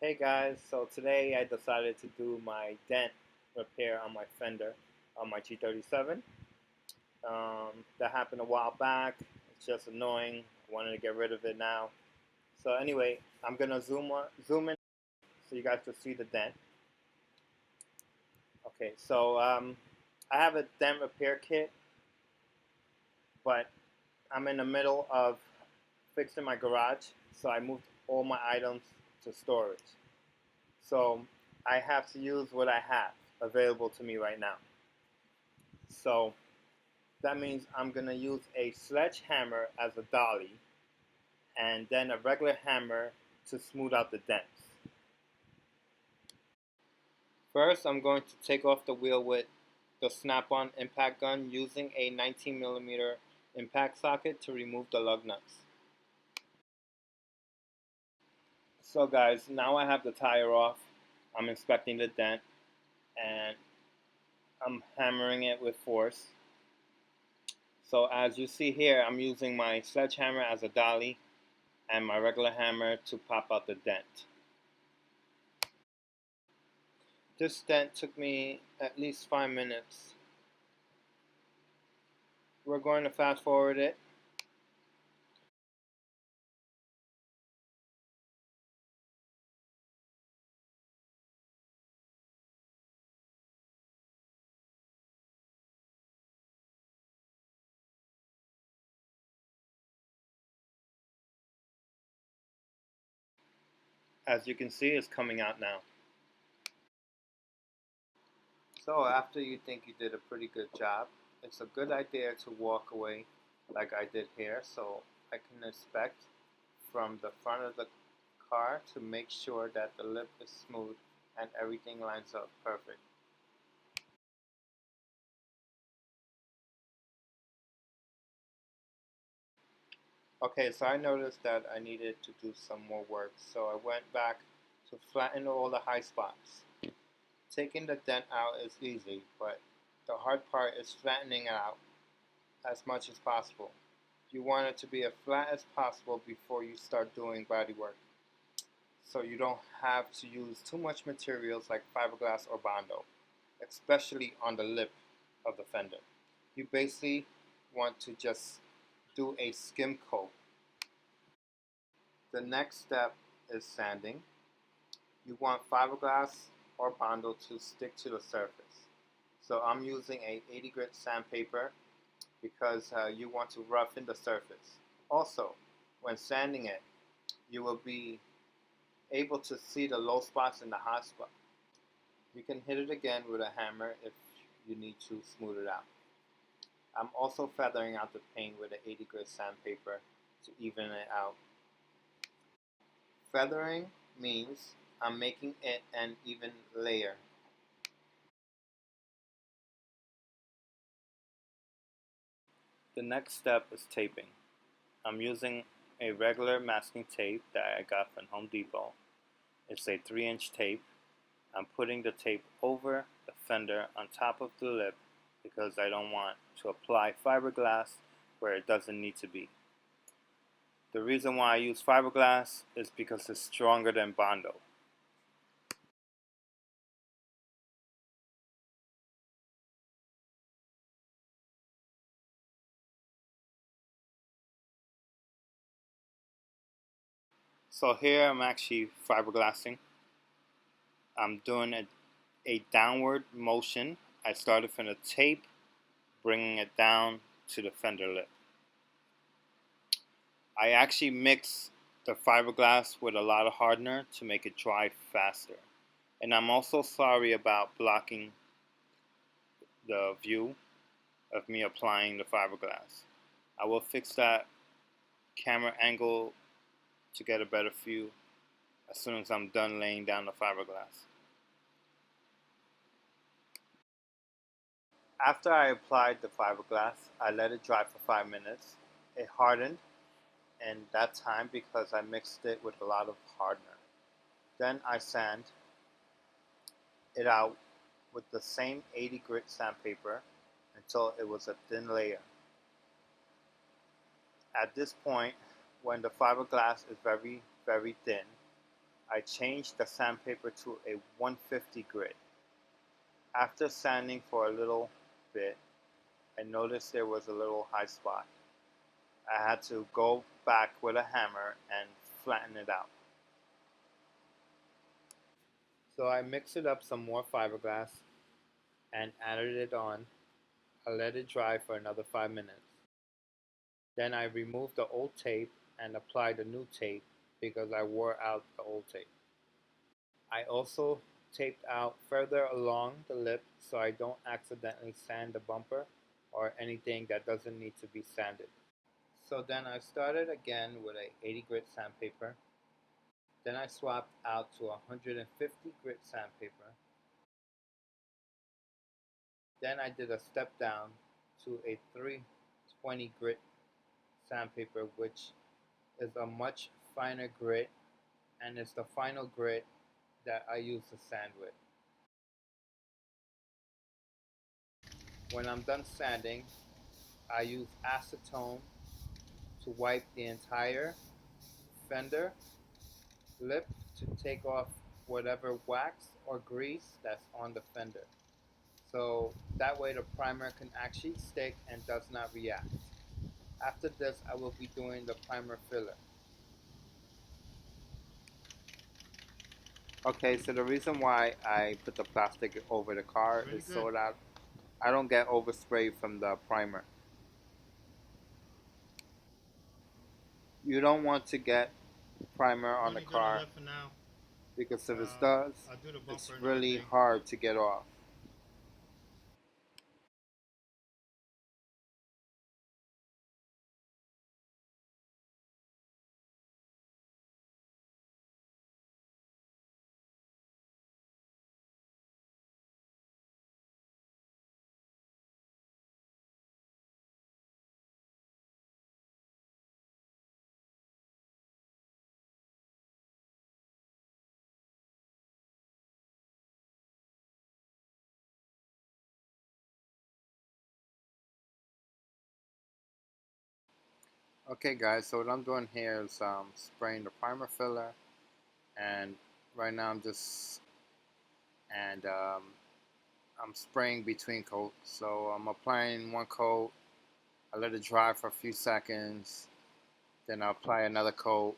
Hey guys, so today I decided to do my dent repair on my Fender on my G37. That happened a while back. It's just annoying. I wanted to get rid of it now. So anyway, I'm gonna zoom in so you guys can see the dent. Okay, so I have a dent repair kit, but I'm in the middle of fixing my garage, so I moved all my items to storage. So I have to use what I have available to me right now. So that means I'm going to use a sledgehammer as a dolly and then a regular hammer to smooth out the dents. First, I'm going to take off the wheel with the snap-on impact gun using a 19mm impact socket to remove the lug nuts. So guys, now I have the tire off. I'm inspecting the dent and I'm hammering it with force. So as you see here, I'm using my sledgehammer as a dolly and my regular hammer to pop out the dent. This dent took me at least 5 minutes. We're going to fast forward it. As you can see, it's coming out now. So after you think you did a pretty good job, it's a good idea to walk away like I did here so I can inspect from the front of the car to make sure that the lip is smooth and everything lines up perfect. Okay, so I noticed that I needed to do some more work, so I went back to flatten all the high spots. Taking the dent out is easy, but the hard part is flattening it out as much as possible. You want it to be as flat as possible before you start doing body work, so you don't have to use too much materials like fiberglass or Bondo, especially on the lip of the fender. You basically want to just do a skim coat. The next step is sanding. You want fiberglass or Bondo to stick to the surface. So I'm using a 80 grit sandpaper because you want to roughen the surface. Also, when sanding it, you will be able to see the low spots and the hot spot. You can hit it again with a hammer if you need to smooth it out. I'm also feathering out the paint with an 80 grit sandpaper to even it out. Feathering means I'm making it an even layer. The next step is taping. I'm using a regular masking tape that I got from Home Depot. It's a 3-inch tape. I'm putting the tape over the fender on top of the lip because I don't want to apply fiberglass where it doesn't need to be. The reason why I use fiberglass is because it's stronger than Bondo. So here I'm actually fiberglassing. I'm doing a downward motion. I started from the tape, bringing it down to the fender lip. I actually mix the fiberglass with a lot of hardener to make it dry faster. And I'm also sorry about blocking the view of me applying the fiberglass. I will fix that camera angle to get a better view as soon as I'm done laying down the fiberglass. After I applied the fiberglass, I let it dry for 5 minutes. It hardened in that time because I mixed it with a lot of hardener. Then I sand it out with the same 80 grit sandpaper until it was a thin layer. At this point, when the fiberglass is very, very thin, I changed the sandpaper to a 150 grit. After sanding for a little bit, I noticed there was a little high spot. I had to go back with a hammer and flatten it out. So I mixed it up some more fiberglass and added it on. I let it dry for another 5 minutes. Then I removed the old tape and applied the new tape because I wore out the old tape. I also taped out further along the lip so I don't accidentally sand the bumper or anything that doesn't need to be sanded. So then I started again with a 80 grit sandpaper. Then I swapped out to 150 grit sandpaper. Then I did a step down to a 320 grit sandpaper, which is a much finer grit and it's the final grit that I use to sand with. When I'm done sanding, I use acetone to wipe the entire fender lip to take off whatever wax or grease that's on the fender. So that way the primer can actually stick and does not react. After this, I will be doing the primer filler. Okay, so the reason why I put the plastic over the car is so that I don't get overspray from the primer. You don't want to get primer on the car because if it does, it's really hard to get off. Okay guys, so what I'm doing here is spraying the primer filler, and right now I'm spraying between coats. So I'm applying one coat, I let it dry for a few seconds, then I apply another coat,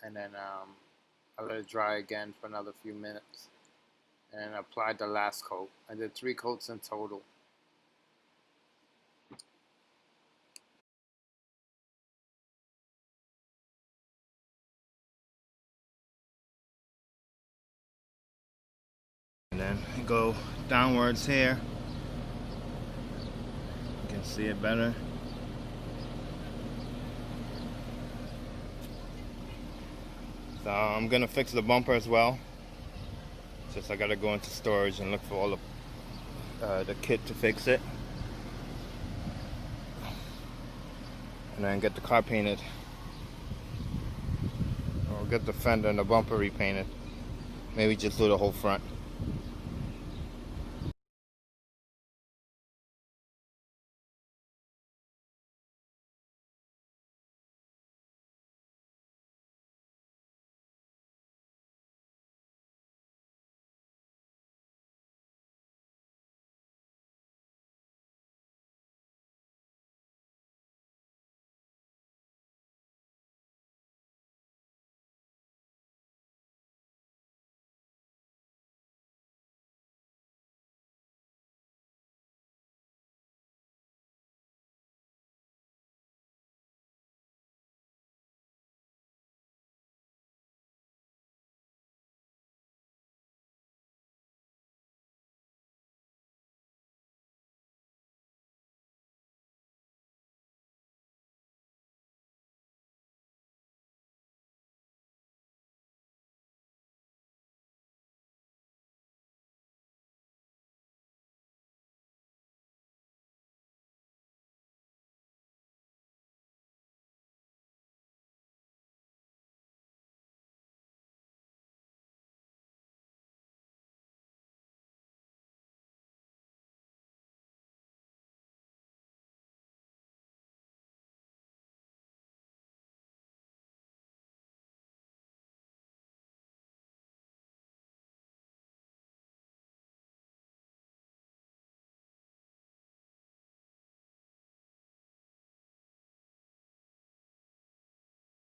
and then I let it dry again for another few minutes, and I applied the last coat. I did 3 coats in total. And then go downwards here. You can see it better. So I'm gonna fix the bumper as well. Just I gotta go into storage and look for all the kit to fix it, and then get the car painted, or get the fender and the bumper repainted. Maybe just do the whole front.